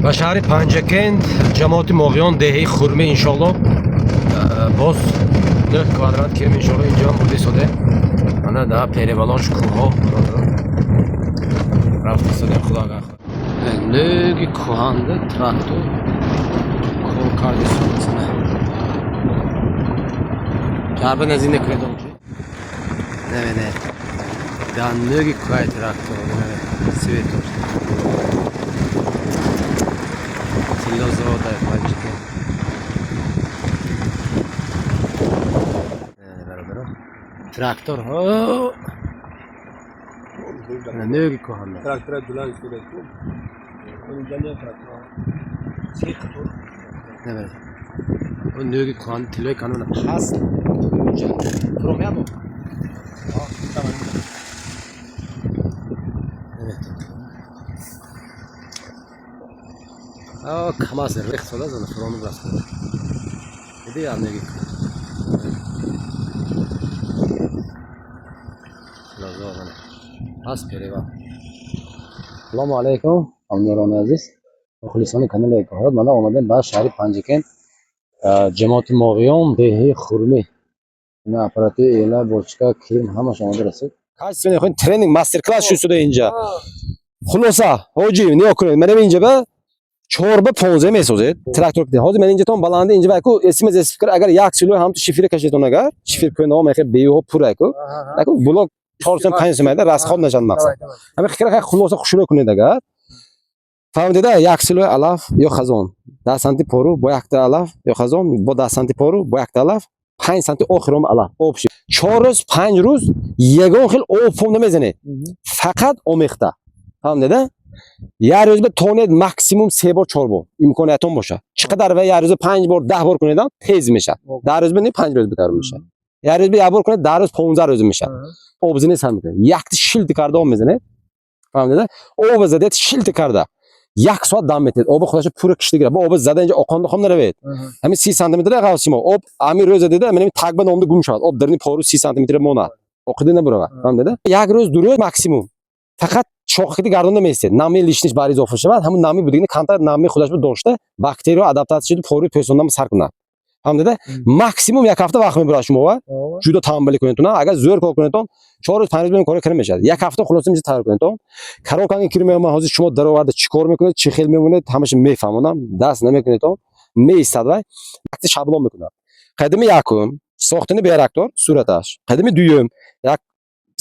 و شهر پنجکند جماعت ماغیان دهه خرمه انشالله باز 9 کوادرات کیلومتر انشالله اینجا هم بوده شده. انا در پیربالانش کوه ها رفته شده خدا نگی کوهنده تراکتور کول کاردی سونسنه جربه نزینه کرده اونجا نه در نگی کوه تراکتور سویتور Lozada Panjike. Traktör ha. Ne kohanna. Traktör dulan istiyor. Onun canı traktör. Sektor. Evet. O ne kohan tile kanuna pas. Promya bu. Tamam. Evet. Kamaz recht soda zana fronu bıraktı. Dedi ya ne gibi. Lazım. Az pereva. Assalomu alaykum, hamyuroni aziz. Muxlisoni kanaliga ko'rib, mana omadan ba shahri Panjikent, jamoati Mo'g'yon, Dehi, Xurmi. Buni apparati, ela, bochka, kiyim hamma shomada rasul. Qaysi kuni trening master class shu suda inja. Xulosa, hoji, ne o'qiyman? Mana bu inja ba چهار به 15 میسازه تراکتور که حاضر من اینجا تام بلنده اینجا وایکو اسمز اسپیکر اگر 1 کیلو هم تو شیفیر کشیدون اگر شیفیر کنه نام خیلی بیو پورا کو لکو بلوک 4 سم 5 سم ده راست خود نشان مقصد همه خیلی خلاصه خوشو کنید اگر فهمیده 1 کیلو الاف یا خزان 10 سانتی پرو با 1 الاف یا خزان با 10 سانتی پرو با 1 الاف 5 سانتی آخرام الاف آبش 4 روز 5 روز یگان خیلی آب نمیزنه فقط آمیخته فهمیده یه روز به تونید ماکسیموم 3 بار 4 بار امکانیتون باشه چقدر و یه روز 5 بار 10 بار کنید تیز میشه در روز به 5 روز بهتر میشه یه روز به یه بار کنید در روز 15 روز میشه آبزنی سر میکنه یک شیلد کرده آب میزنه فهمیده آب زده شیلد کرده 1 ساعت دم میتید آب خودش پوره کشیده گیره با آب زده اینجا آقان خام نروید همین 30 سانتی متر قاسیما آب همین روز دیده من تاگ به نامده گم شد آب درنی پارو 30 سانتی متر مونه آقدی نبره فهمیده یک روز دو روز ماکسیموم فقط شاخه گردون نمیسته نامی لیشنش بر اضافه شود همون نامی بودین کانتر نامی خودش رو داشته باکتری رو آداپتاسیون شده پوری پرسونام سر کنه فهمیده ماکسیموم یک هفته وقت میبره شما جدا تحمل کنید تو نه اگر زور کار کنید تو 4 روز 5 روز کار کرد میشه یک هفته خلاص میشه تر کنید تو کارو کردن که ما حاضر شما در آورد چیکار میکنید چه خیلی میمونه همش میفهمونم دست نمیکنید تو میستاد وای وقتی شابلون میکنه قدم یکم ساختن بیراکتور صورتش قدم دوم یک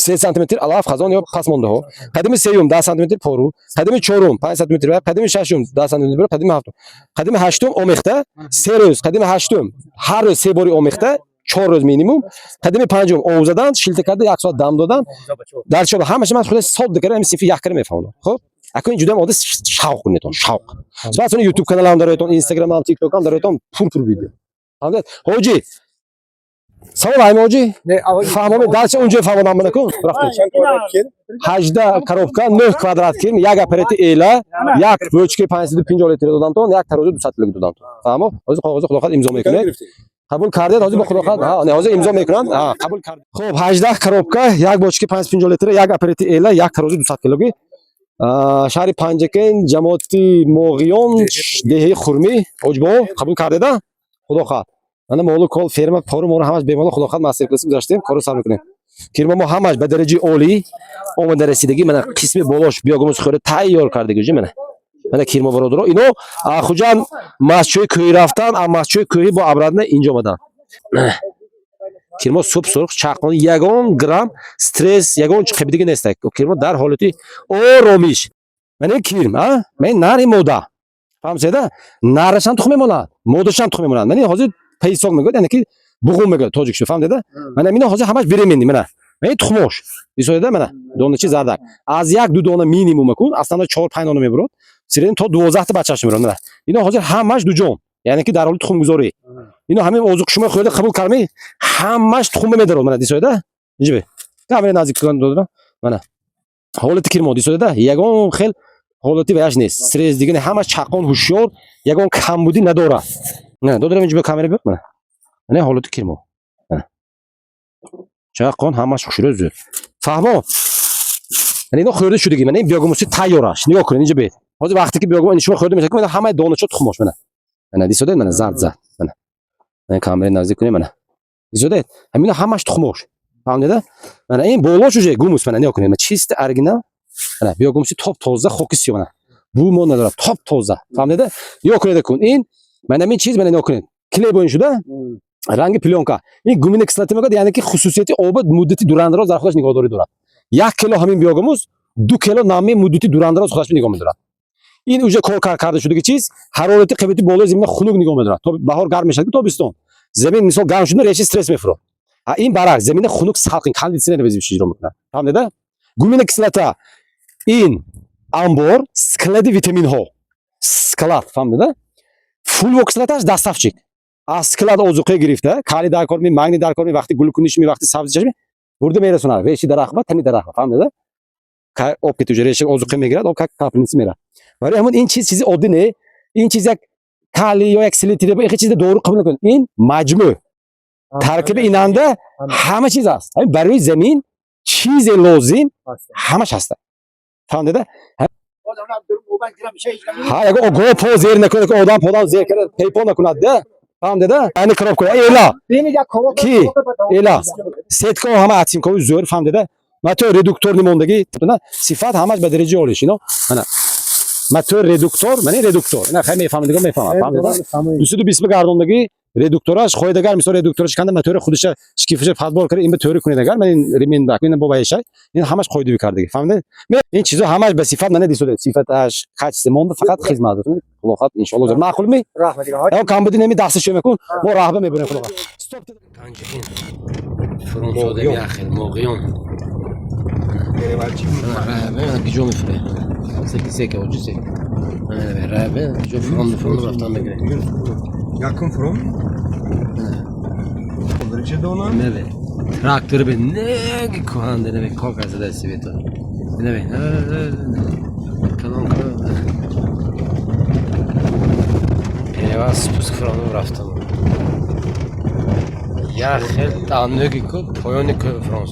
3 سانتی متر الاف خزان یا پس مونده ها قدم سوم 10 سانتی متر پرو قدم چهارم 5 سانتی متر قدم ششم 10 سانتی متر قدم هفتم قدم هشتم آمیخته 3 روز قدم هشتم هر روز 3 باری آمیخته 4 روز مینیمم قدم پنجم آب زدن شیلت کرده 1 ساعت دم دادن در چوب همش من خودم صد دیگه همین صفی یک کلمه میفهمم خب اكو اینجوری ماده شوق کنیتون شوق بعد اون یوتیوب کانال هم دارید اینستاگرام هم تیک توک هم دارید پور ویدیو فهمید حاجی سوال های موجی فهمم درس اونجا فهمم من کن رفتم 18 коробка 9 квадрат километр یک اپرات ایلا یک بوچکی 550 لیتر دادم تو یک ترازو 200 کیلو دادم فهمم حاضر کاغذ خلاص امضا میکنه قبول کرده حاضر به خلاص ها نه حاضر امضا میکنن ها قبول کرده خب 18 коробка یک بوچکی 550 لیتر یک اپرات ایلا یک ترازو 200 کیلوگی شهر پنجکند جماعتی موغیون دهه خرمی اوجبو قبول کرده ده خدا خواهد من مولو کل فرما پارو ما رو همش به مال خدا خواهد ماستر کلاس گذاشتیم کارو سر میکنیم که ما همش به درجه عالی اومد رسیدگی من قسم بالاش بیاگموس خوره تایار کردگی من کیرما برادرها اینو خوجان مسجد کوی رفتن اما مسجد کوی با ابرادنه اینجا اومدن کیرما صبح سرخ چاقون یگان گرم استرس یگان چخبیدگی نیست کیرما در حالتی آرامیش من کیرم من نری مودا فهمیده نرشان تخم میمونه مودشان تخم میمونه من حاضر پیسال میگه یعنی که بغوم میگه تاجیک شو فهمیده من مینا حاضر همش بریم من تخموش بیسویده من دونه چی زردک از یک دو دونه مینیمم کن اصلا 4 5 دونه میبرد سیرین تا 12 تا بچه‌اش میبرن اینا حاضر همش دو جون یعنی که در حال تخم گذاری اینا همین اوزق شما خود قبول کردمی همش تخم میدارن من دیسویده اینجا به کامل نزدیک کن دادم من حالت کیرمو دیسویده یگان خیلی حالتی بهش نیست استرس دیگه همش چاقون هوشیار یگان کمبودی نداره نه دادرم اینجا به کامera ببین نه حالت کیرمو چاقون همش خوشروز فهمو یعنی اینا خورده شده من این بیاگموسی تایارش نگاه کنید اینجا به Hozir vaqtiki bu yo'q, shuni ko'rdim, mana hamma donacha tuxmosh mana. Mana disodet mana zard. Mana. Men kamerani nazik ko'ring mana. Disodet. Hamina hammash tuxmosh. Fahmdingda? Mana eng bo'loq uje gumus mana nima ko'ring. Chist original. Mana bu gumsi top toza xo'kis mana. Bu monalar top toza. Fahmdingda? Yo'q kun. In mana men chiz mana nima ko'ring. Kley bo'yicha rangi plyonka. In gumini kislatimaga ya'ni ki xususiyati obod muddati durandaroz zarxlash nigohdori dora. 1 kilo hamin biyogumuz 2 kilo nami muddati durandaroz xulash nigoh midora. In uje kor karda shudagi chiz harorati qiymati bo'lo zimna xunuk nigoh midora. Bahor garm mishadi tobiston. Zemin misol garm shunda reshi stress mefro. Ha in baraq zeminda xunuk salqin konditsioner bezib ijro mikna. Fahmdingda? Gumini kislata in ambor skladi vitamin ho. Sklad fahmdingda? Full oksidataj dastavchik. Sklad ozuqa girifte. Kali darkor mi, magni darkor mi, vaqti gulkunish mi, vaqti sabzi mi? Burada meyrasonar. Reshi daraxt va tani daraxt. Fahmdingda? Op ketuje reshi ozuqa migrad, o kaplinsi mera. Bari hamon in chizi oddi ne? In chizak kali yo eksilitri bu chizda doğru qabul qilin. In majmu. Tarkibi inanda hamma chiz ast. Barui zamin chiz lozim hammash hasta. Fahmdingda? Ha, o go poz yerine koyup odan podan zer kere paypal nakunadda. Fahmdingda? Ani kirib qo'y. Ela. Ki ela. Setko hamma atsim qo'y zo'r, fahmdingda? Motor reduktor nimondagi sifat hammash be daraja olish, ino. Mana motor reduktor, mana reduktor. Ina hamma fahmdigan mefahmad, fahmdingda? Üstüde bismi gardondagi reduktorash qo'ydagar misol reduktor chiqanda motori xudisha shkificha fadbol kare in be to'ri kunidagar men remenda men boba yashay in hammash qo'ydi bikardagi fahmding men in chizo hammash be sifat mana disodet sifatash kachsi monda faqat xizmat quloqat inshaalloh o'zar ma'qulmi rahmat yo kambudi nemi dasti shemekun mo rahba mebune quloqat stop kanka in فرنسا يا اخي الموغيون انا بيجو مفري سكي وجسي انا رابع جو فرن رفتم بگیره Yakın from. Olacak da ona. Evet. Traktörü ben ne kohan demek kokası da siveto. Ne be? Kalan. Peyvas spust från raftan. Ya helt anlög ko poyonik från